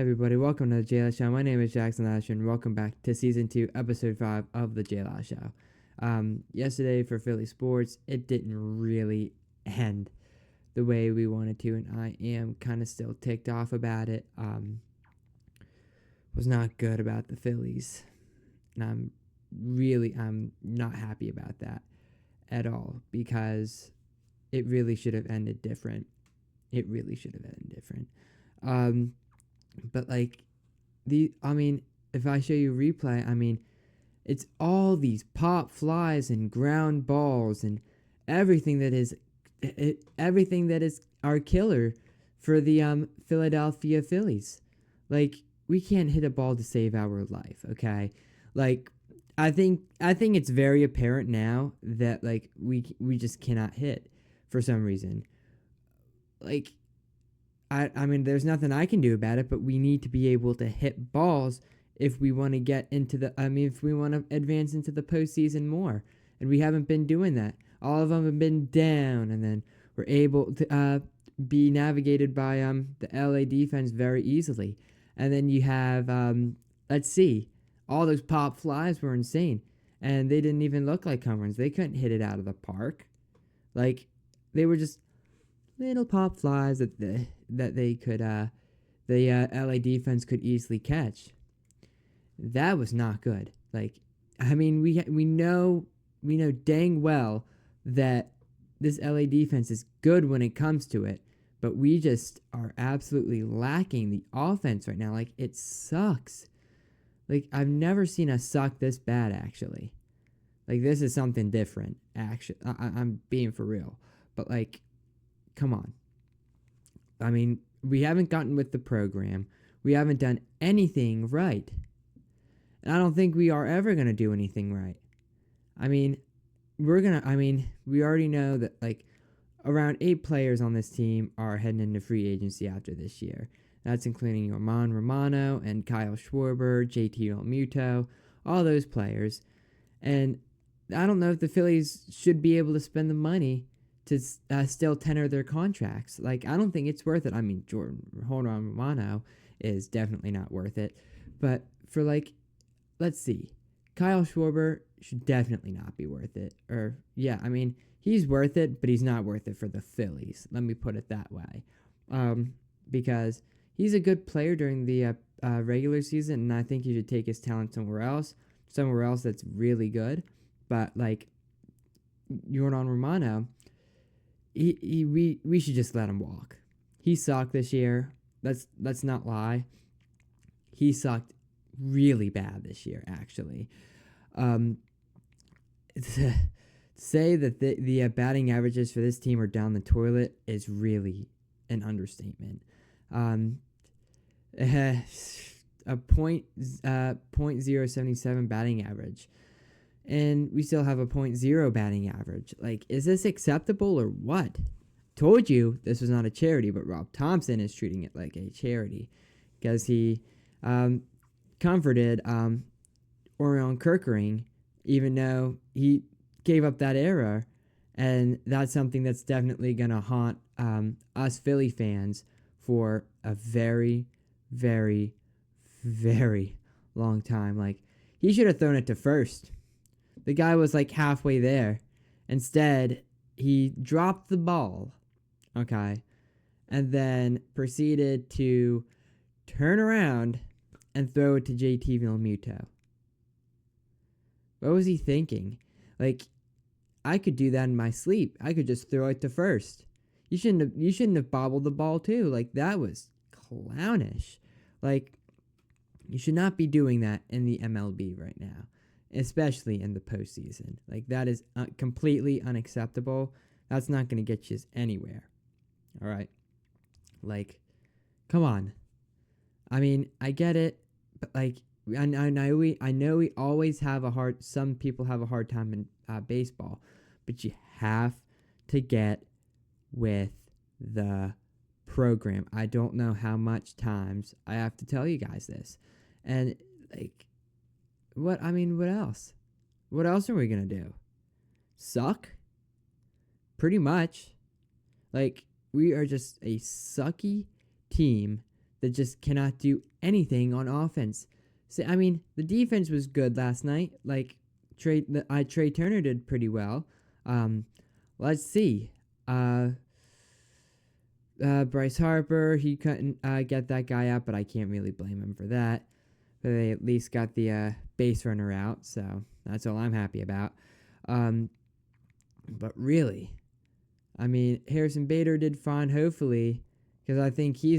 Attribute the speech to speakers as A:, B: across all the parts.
A: everybody, welcome to the JLash Show. My name is Jackson Lasher, and welcome back to Season 2, Episode 5 of the JLash Show. Yesterday for Philly sports, it didn't really end the way we wanted to, and I am kind of still ticked off about it. Was not good about the Phillies, and I'm not happy about that at all, because it really should have ended different. But like if I show you replay, it's all these pop flies and ground balls and everything that is our killer for the Philadelphia Phillies. Like, we can't hit a ball to save our life, okay? Like, I think it's very apparent now that like we just cannot hit for some reason. Like, I mean, there's nothing I can do about it, but we need to be able to hit balls if we want to get into if we want to advance into the postseason more. And we haven't been doing that. All of them have been down, and then we're able to be navigated by the LA defense very easily. And then you have, all those pop flies were insane. And they didn't even look like home runs. They couldn't hit it out of the park. Like, they were just little pop flies that the LA defense could easily catch. That was not good. Like, I mean, we know dang well that this LA defense is good when it comes to it, but we just are absolutely lacking the offense right now. Like, it sucks. Like, I've never seen us suck this bad, actually. Like, this is something different, actually. I'm being for real. But, like, come on. I mean, we haven't gotten with the program. We haven't done anything right. And I don't think we are ever going to do anything right. I mean, we already know that, like, around 8 players on this team are heading into free agency after this year. That's including Roman Romano and Kyle Schwarber, JT Realmuto, all those players. And I don't know if the Phillies should be able to spend the money to still tenor their contracts. Like, I don't think it's worth it. I mean, Jordan Romano is definitely not worth it. But for, like, let's see. Kyle Schwarber should definitely not be worth it. Or, yeah, I mean, he's worth it, but he's not worth it for the Phillies. Let me put it that way. Because he's a good player during the regular season, and I think he should take his talent somewhere else that's really good. But, like, Jordan Romano, we should just let him walk. He sucked this year. Let's not lie. He sucked really bad this year, actually. To say that the batting averages for this team are down the toilet is really an understatement. A .077 batting average. And we still have a .0 batting average. Like, is this acceptable or what? Told you this was not a charity, but Rob Thompson is treating it like a charity because he comforted Orion Kerkering, even though he gave up that error. And that's something that's definitely going to haunt us Philly fans for a very, very, very long time. Like, he should have thrown it to first. The guy was like halfway there. Instead, he dropped the ball, okay, and then proceeded to turn around and throw it to JT Realmuto. What was he thinking? Like, I could do that in my sleep. I could just throw it to first. You shouldn't have bobbled the ball too. Like, that was clownish. Like, you should not be doing that in the MLB right now, especially in the postseason. Like, that is completely unacceptable. That's not going to get you anywhere. All right. Like, come on. I mean, I get it, but like, I know we always have some people have a hard time in baseball, but you have to get with the program. I don't know how much times I have to tell you guys this. And like, what else? What else are we going to do? Suck? Pretty much. Like, we are just a sucky team that just cannot do anything on offense. So I mean, the defense was good last night. Like Trey Turner did pretty well. Um, let's see. Uh, Bryce Harper, he couldn't get that guy out, but I can't really blame him for that. But they at least got the base runner out, so that's all I'm happy about. Um, but really, I mean, Harrison Bader did fine, hopefully, because I think he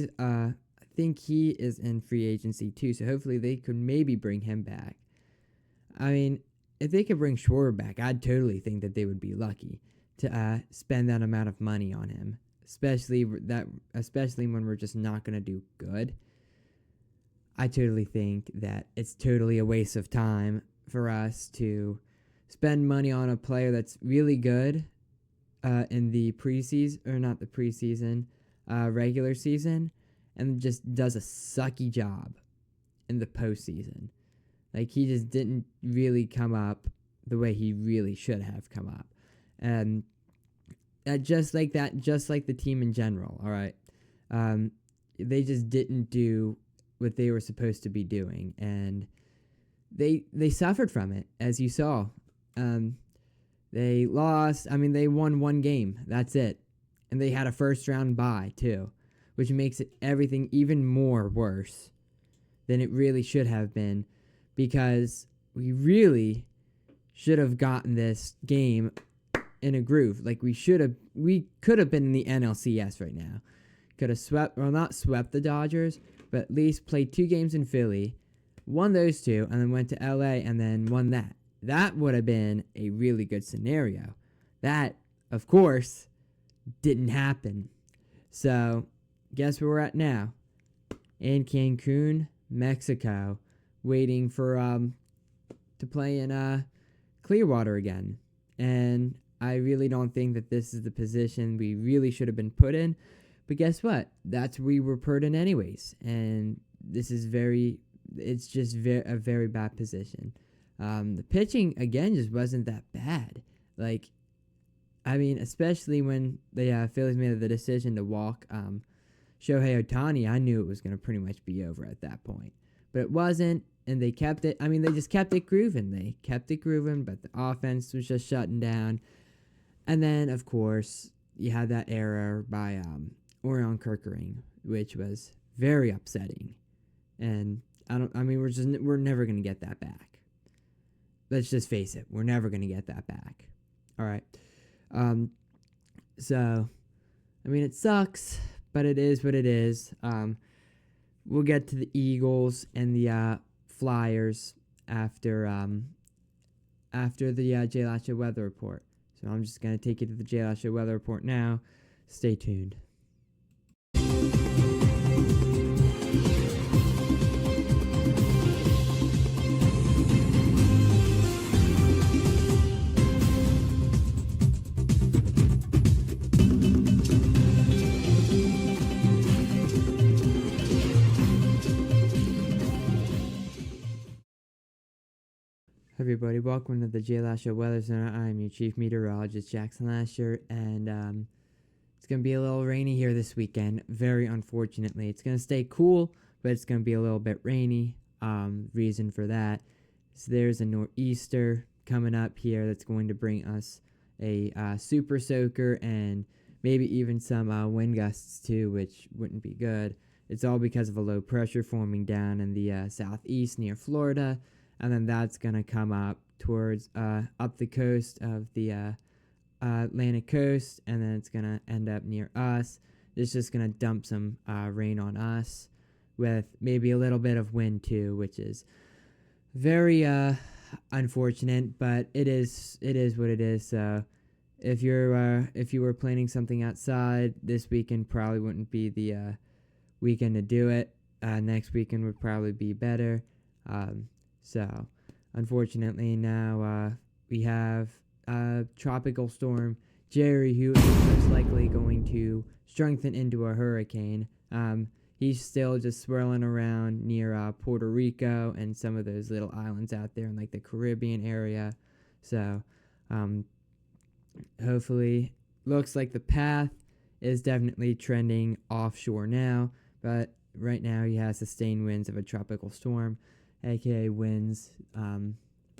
A: is in free agency too. So hopefully they could maybe bring him back. I mean, if they could bring Schwarber back, I'd totally think that they would be lucky to spend that amount of money on him, especially when we're just not gonna do good. I totally think that it's totally a waste of time for us to spend money on a player that's really good in the preseason, or not the preseason, regular season, and just does a sucky job in the postseason. Like, he just didn't really come up the way he really should have come up. And just like the team in general, all right? They just didn't do what they were supposed to be doing, and they suffered from it, as you saw. They lost. I mean, they won one game. That's it. And they had a first-round bye, too, which makes it everything even more worse than it really should have been, because we really should have gotten this game in a groove. Like, we could have been in the NLCS right now. Could have not swept the Dodgers, but at least played 2 games in Philly, won those 2, and then went to LA and then won that. That would have been a really good scenario. That, of course, didn't happen. So, guess where we're at now? In Cancun, Mexico, waiting for to play in Clearwater again. And I really don't think that this is the position we really should have been put in. But guess what? That's where we were put in anyways. And this is it's just a very bad position. The pitching, again, just wasn't that bad. Like, I mean, especially when the Phillies made the decision to walk Shohei Ohtani, I knew it was going to pretty much be over at that point. But it wasn't, and they kept it. I mean, they just kept it grooving. But the offense was just shutting down. And then, of course, you had that error by Orion Kerkering, which was very upsetting. And we're never going to get that back. Let's just face it. We're never going to get that back. All right. So, I mean, it sucks, but it is what it is. We'll get to the Eagles and the Flyers after the JLash weather report. So I'm just going to take you to the JLash weather report now. Stay tuned. Everybody, welcome to the JLash Weather Center. I'm your chief meteorologist, Jackson Lasher, and it's going to be a little rainy here this weekend, very unfortunately. It's going to stay cool, but it's going to be a little bit rainy. Reason for that is there's a nor'easter coming up here that's going to bring us a super soaker and maybe even some wind gusts too, which wouldn't be good. It's all because of a low pressure forming down in the southeast near Florida. And then that's going to come up towards up the coast of the Atlantic coast, and then it's going to end up near us. It's just going to dump some rain on us with maybe a little bit of wind too, which is very unfortunate, but it is what it is. So if you were planning something outside, this weekend probably wouldn't be the weekend to do it. Next weekend would probably be better. So, unfortunately, now we have Tropical Storm Jerry, who is most likely going to strengthen into a hurricane. He's still just swirling around near Puerto Rico and some of those little islands out there in like the Caribbean area. So, hopefully, looks like the path is definitely trending offshore now, but right now he has sustained winds of a tropical storm, aka winds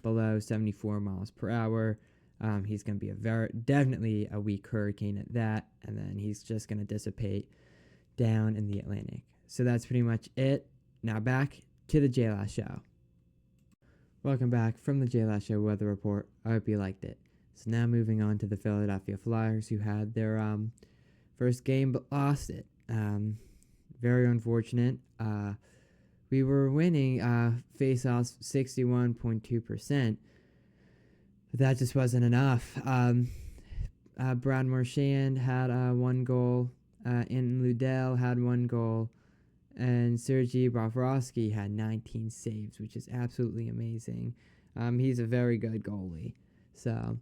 A: below 74 miles per hour. He's going to be definitely a weak hurricane at that, and then he's just going to dissipate down in the Atlantic. So that's pretty much it. Now back to the JLash Show. Welcome back from the JLash Show weather report. I hope you liked it. So now moving on to the Philadelphia Flyers, who had their first game but lost it. Very unfortunate. We were winning face-offs 61.2%, but that just wasn't enough. Brad Marchand had 1 goal. Anton Ludell had 1 goal. And Sergei Bobrovsky had 19 saves, which is absolutely amazing. He's a very good goalie. So,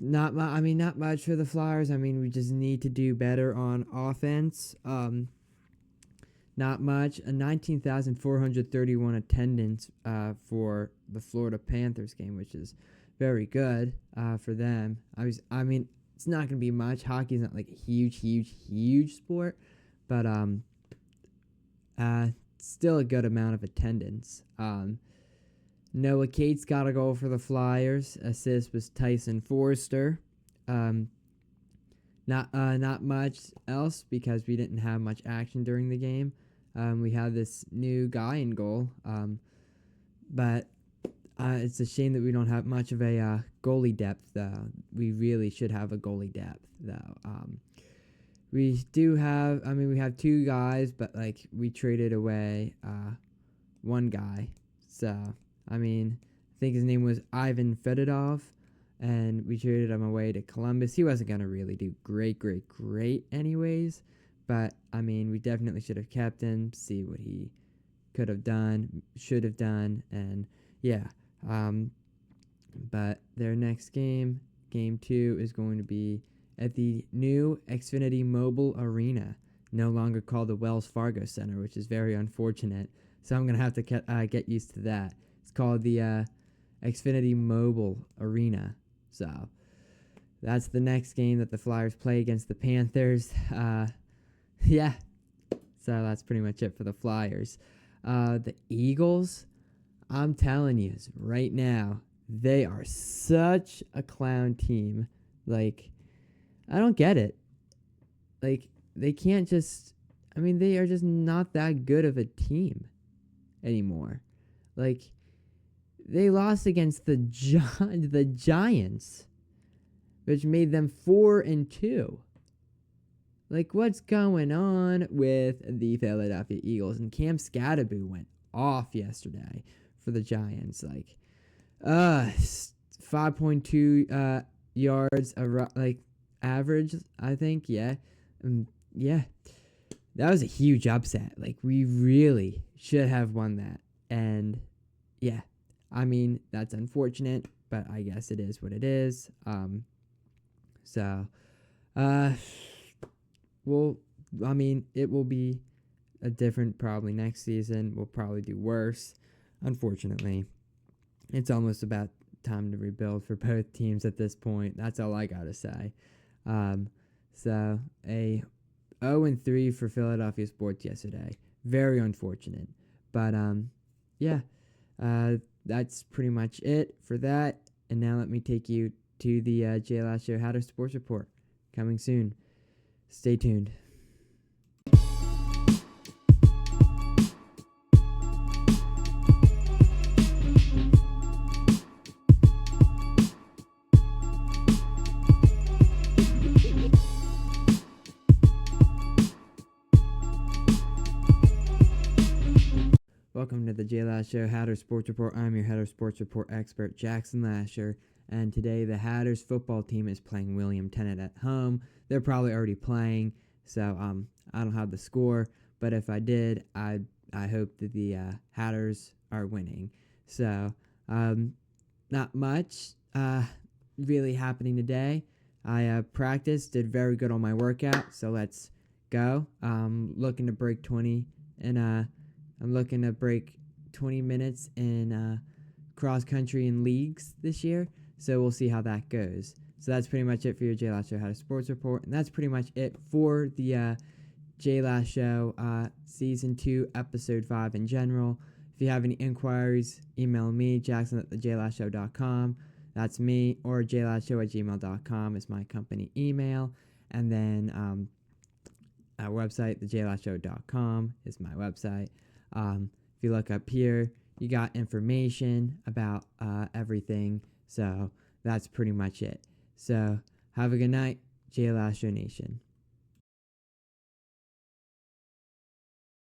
A: not much for the Flyers. I mean, we just need to do better on offense. Not much. A 19,431 attendance for the Florida Panthers game, which is very good for them. I mean, it's not going to be much. Hockey's not like a huge sport, but still a good amount of attendance. Noah Cates got a goal for the Flyers. Assist was Tyson Forster. Not much else because we didn't have much action during the game. We had this new guy in goal, but it's a shame that we don't have much of a goalie depth, though. We really should have a goalie depth, though. We do have, we have 2 guys, but, we traded away 1 guy. So, I think his name was Ivan Fedorov, and we traded him away to Columbus. He wasn't going to really do great anyways, but, we definitely should have kept him, see what he could have done, should have done, and, yeah. But their next game, Game 2, is going to be at the new Xfinity Mobile Arena, no longer called the Wells Fargo Center, which is very unfortunate. So I'm going to have to get used to that. It's called the Xfinity Mobile Arena. So that's the next game that the Flyers play against the Panthers. Yeah. So that's pretty much it for the Flyers. The Eagles, I'm telling you right now, they are such a clown team. I don't get it. They can't just... they are just not that good of a team anymore. They lost against the Giants, which made them 4-2. What's going on with the Philadelphia Eagles? And Cam Scadaboo went off yesterday for the Giants. 5.2 yards average, I think. Yeah. Yeah. That was a huge upset. We really should have won that. And yeah, that's unfortunate, but I guess it is what it is. It will be a different probably next season. We'll probably do worse, unfortunately. It's almost about time to rebuild for both teams at this point. That's all I gotta say. So a 0-3 for Philadelphia sports yesterday. Very unfortunate. But that's pretty much it for that. And now let me take you to the JLash Show Hatter Sports Report. Coming soon. Stay tuned. Welcome to the JLash Show Hatter Sports Report. I'm your Hatter Sports Report expert, Jackson Lasher, and today the Hatters football team is playing William Tennant at home. They're probably already playing, so I don't have the score, but if I did, I hope that the Hatters are winning. So not much really happening today. I practiced, did very good on my workout, so let's go. Looking to break 20 and I'm looking to break 20 minutes in cross country and leagues this year, so we'll see how that goes. So that's pretty much it for your JLash Show How to Sports Report, and that's pretty much it for the JLash Show, Season 2, Episode 5 in general. If you have any inquiries, email me, jackson@thejlashow.com. That's me, or jlashow@gmail.com is my company email. And then our website, thejlashow.com, is my website. If you look up here, you got information about everything. So that's pretty much it. So have a good night, JLash Nation.